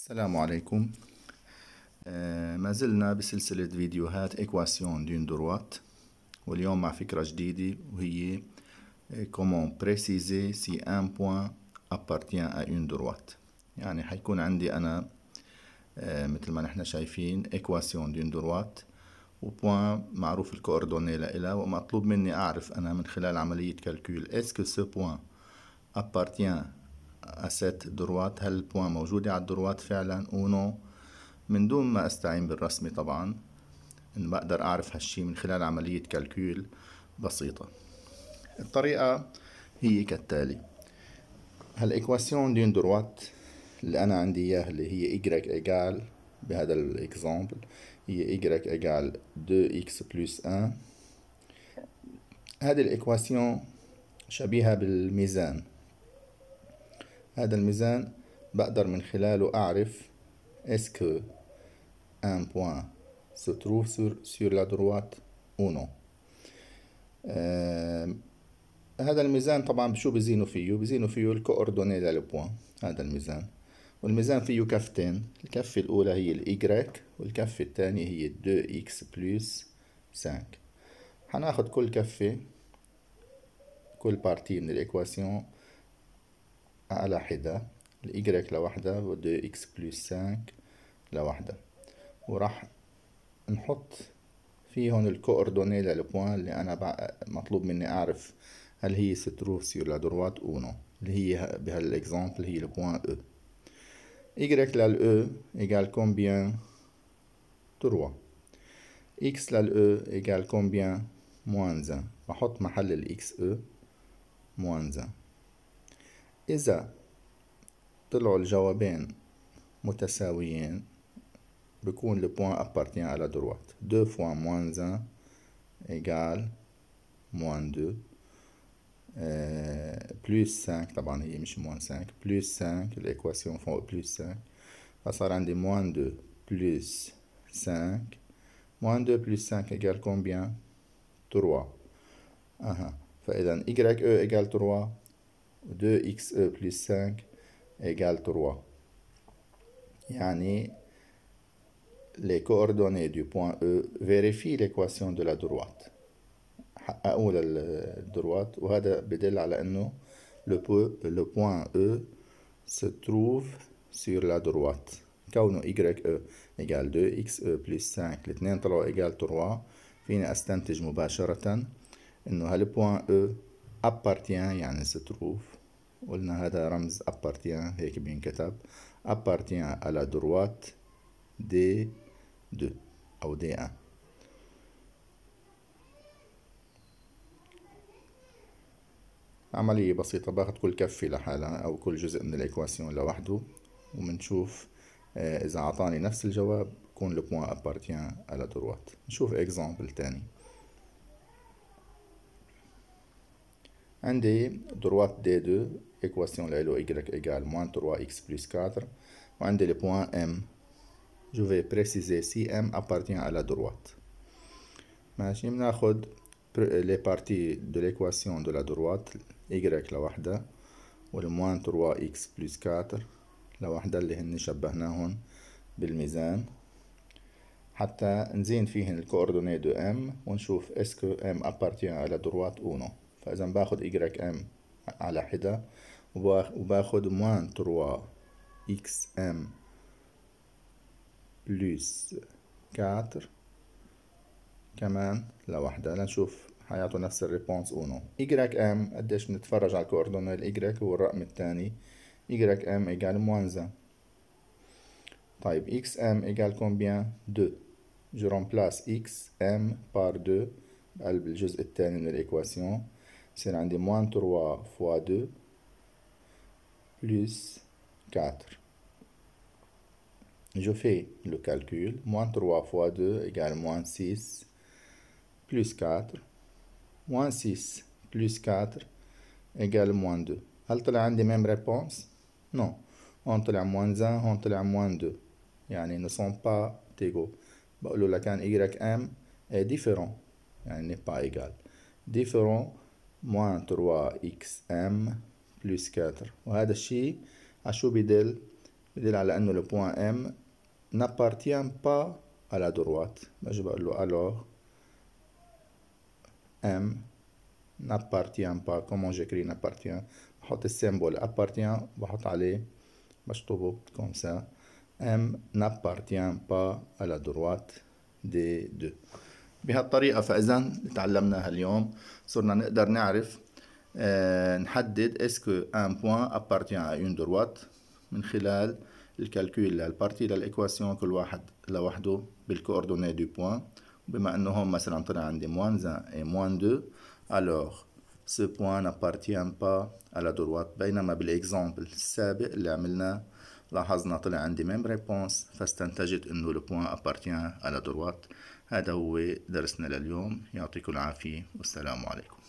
السلام عليكم. ما زلنا بسلسلة فيديوهات إيكواسيون دون دروات، واليوم مع فكرة جديدة وهي comment préciser si un point appartient à une droite. يعني حيكون عندي أنا مثل ما نحن شايفين إيكواسيون دون دروات وبوان معروف الكوردوني لإلها، ومطلوب مني أعرف أنا من خلال عملية كالكول est-ce que ce point appartient à cette droite، هل البوان موجودة على الدروات فعلا أو نو، من دون ما استعين بالرسمة. طبعا إن بقدر أعرف هالشي من خلال عملية كالكول بسيطة. الطريقة هي كالتالي: هالإيكواسيون دين دروات اللي أنا عندي إياها اللي هي y إيجال، بهذا الإكزامبل هي y إيجال 2x بلس 1. هذه الإيكواسيون شبيهة بالميزان. هذا الميزان بقدر من خلاله أعرف est-ce que un point se trouve sur la droite ou non. هذا الميزان طبعا بشو بزينوا فيه؟ بزينوا فيه الكوردوني للبوان. هذا الميزان، والميزان فيه كفتين، الكفة الأولى هي الإيجريك والكفة الثانية هي 2x بلس 5. حناخد كل كفة، كل بارتي من الإيكواسيون على حدة، الإيجريك لوحدة و 2x بلس 5 لوحدة، وراح نحط فيهن الكوردوني للبوان اللي أنا مطلوب مني أعرف هل هي ستروف سير لا دروات أو نو، اللي هي بهالإكزامبل هي البوان أو. Y للأو إيجال كومبيان 3، X للأو إيجال كومبيان موان 1، بحط محل الإكس أو موان 1. إذا طلعوا الجوابين متساويين بكون le point appartient à la droite. 2 fois moins 1 égale moins 2 plus 5. طبعا هي مش moins 5 plus 5، الإيكواسيون فوق plus 5، فصار عندي moins 2 plus 5. moins 2 plus 5 égale combien؟ 3. فإذا YE égale 3 و 2XE plus 5 égale 3. يعني les coordonnées du point E vérifient l'équation de la droite، حققوا للدروات، وهذا بدل على انه le point E se trouve sur la droite. كونه YE égale 2XE plus 5 الاثنين طلعوا égale 3، فيني استنتج مباشرة انه هالبوان E appartient يعني se trouve، قلنا هذا رمز appartient هيك بينكتب appartient à la droite D2 أو D1. عملية بسيطة، باخد كل كفة لحالها أو كل جزء من الإيكواسيون لوحده، ومنشوف إذا عطاني نفس الجواب بكون le point appartient à la droite. نشوف إكزامبل تاني. عندي دروات D2 إيكواسيون لإله y إيجال moins 3x plus 4، وعندي le point M. Je vais préciser si M appartient à la droite. ماشي، بناخد les parties de l'équation de la droite y لوحدة والموان 3x plus 4 لوحدة اللي هن شبهناهن بالميزان حتى نزين فيهن الكوردوني دو M ونشوف est-ce que M appartient à la droite ou non. فإذا باخد y M على حدة وباخد موان 3xm plus 4 كمان لوحدة لنشوف حيعطوا نفس الريبونس او نو. YM قديش بنتفرج على الكوردوني الY هو الرقم الثاني YM إيجال موان 1. طيب XM إيجال كومبيان 2، جو رمبلاس XM بار 2 بقلب الجزء الثاني من الإيكواسيون، يصير عندي موان 3 فوا 2 بلس 4. Je fais le calcul. Moins 3 fois 2 égale moins 6 plus 4. Moins 6 plus 4 égale moins 2. هل طلع عندي même réponse؟ Non. هون طلع moins 1، هون طلع moins 2. يعني ne sont pas égaux. بقول له لكان YM est différent، يعني n'est pas égal. Différent moins 3xm plus 4. وهذا الشيء عشو بدل بدل على أنه le point M n'appartient pas à la droite. باجي بقول له alors M n'appartient pas. comment j'écris n'appartient؟ بحط السيمبول appartient بحط عليه بشطبه comme ça. M n'appartient pas à la droite des deux. بهالطريقة فإذا تعلمناها اليوم صرنا نقدر نعرف نحدد est-ce que un point appartient à une droite من خلال الكالكول للبارتي للإكواسيون كل واحد لوحده بالكوردوني دو بوان. بما أنه هون مثلا طلع عندي moins 1 et moins 2 alors ce point n'appartient pas à la droite. بينما بالإكزامبل السابق اللي عملناه لاحظنا طلع عندي même réponse فاستنتجت أنه le point appartient à la droite. هذا هو درسنا لليوم. يعطيكم العافية والسلام عليكم.